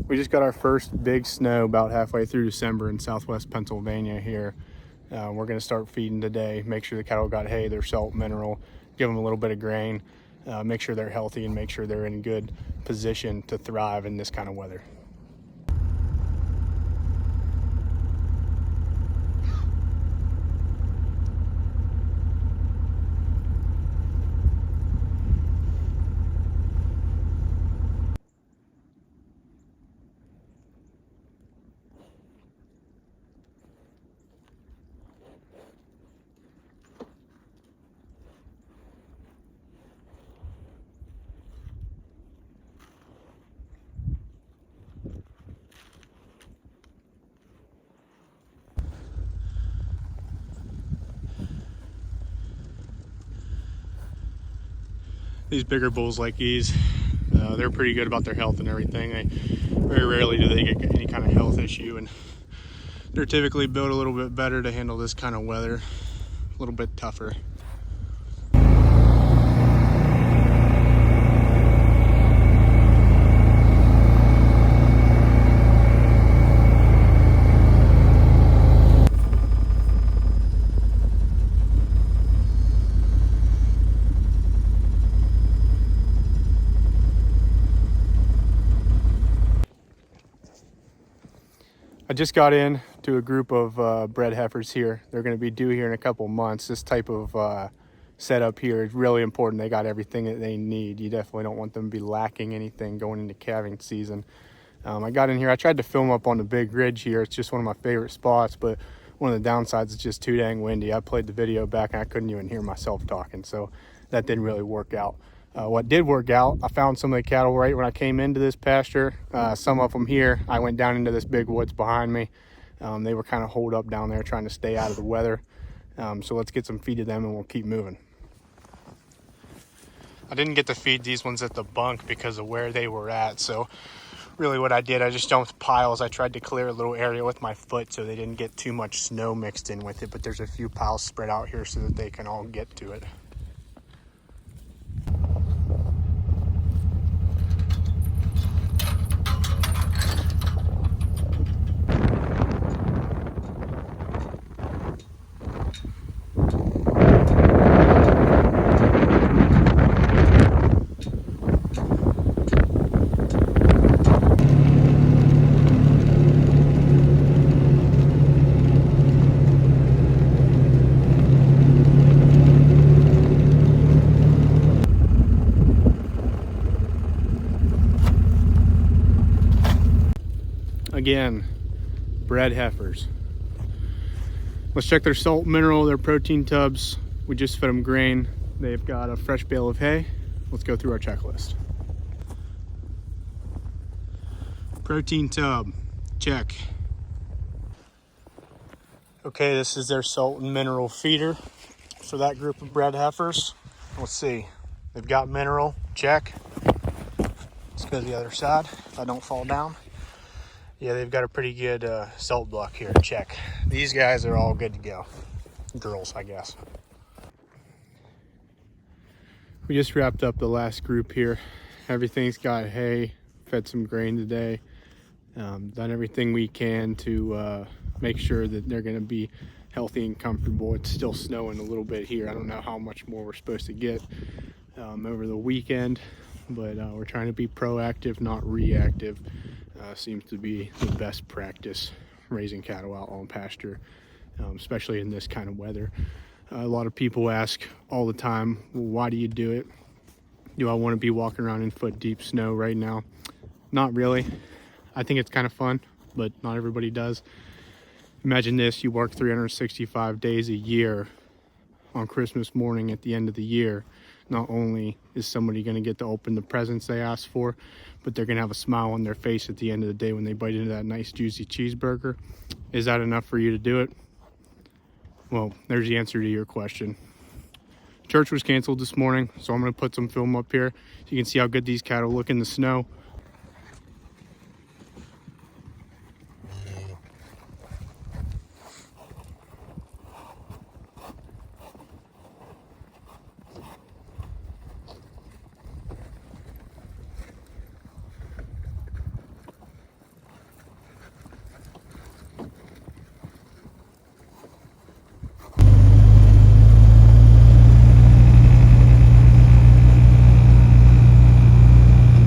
We just got our first big snow about halfway through December in southwest Pennsylvania here. We're going to start feeding today, make sure the cattle got hay, their salt, mineral, give them a little bit of grain, make sure they're healthy and make sure they're in good position to thrive in this kind of weather. These bigger bulls like these, they're pretty good about their health and everything. Very rarely do they get any kind of health issue, and they're typically built a little bit better to handle this kind of weather, a little bit tougher. I just got in to a group of bred heifers here. They're going to be due here in a couple months. This type of setup here is really important. They got everything that they need. You definitely don't want them to be lacking anything going into calving season. I got in here. I tried to film up on the big ridge here. It's just one of my favorite spots, but one of the downsides is just too dang windy. I played the video back and I couldn't even hear myself talking, so that didn't really work out. What did work out, I found some of the cattle right when I came into this pasture. Some of them here, I went down into this big woods behind me. They were kind of holed up down there trying to stay out of the weather. So let's get some feed to them and we'll keep moving. I didn't get to feed these ones at the bunk because of where they were at. So really what I did, I just dumped piles. I tried to clear a little area with my foot so they didn't get too much snow mixed in with it. But there's a few piles spread out here so that they can all get to it. Again, bred heifers. Let's check their salt, mineral, their protein tubs. We just fed them grain. They've got a fresh bale of hay. Let's go through our checklist. Protein tub, check. Okay, this is their salt and mineral feeder for that group of bred heifers. Let's see, they've got mineral, check. Let's go to the other side if I don't fall down. Yeah, they've got a pretty good salt block here, check. These guys are all good to go. Girls, I guess. We just wrapped up the last group here. Everything's got hay, fed some grain today. Done everything we can to make sure that they're gonna be healthy and comfortable. It's still snowing a little bit here. I don't know how much more we're supposed to get over the weekend, but we're trying to be proactive, not reactive. Seems to be the best practice raising cattle out on pasture, especially in this kind of weather. A lot of people ask all the time, well, why do you do it? Do I want to be walking around in foot deep snow right now? Not really. I think it's kind of fun, but not everybody does. Imagine this, you work 365 days a year. On Christmas morning at the end of the year, not only is somebody going to get to open the presents they asked for, but they're going to have a smile on their face at the end of the day when they bite into that nice juicy cheeseburger. Is that enough for you to do it? Well, there's the answer to your question. Church was canceled this morning, so I'm going to put some film up here so you can see how good these cattle look in the snow.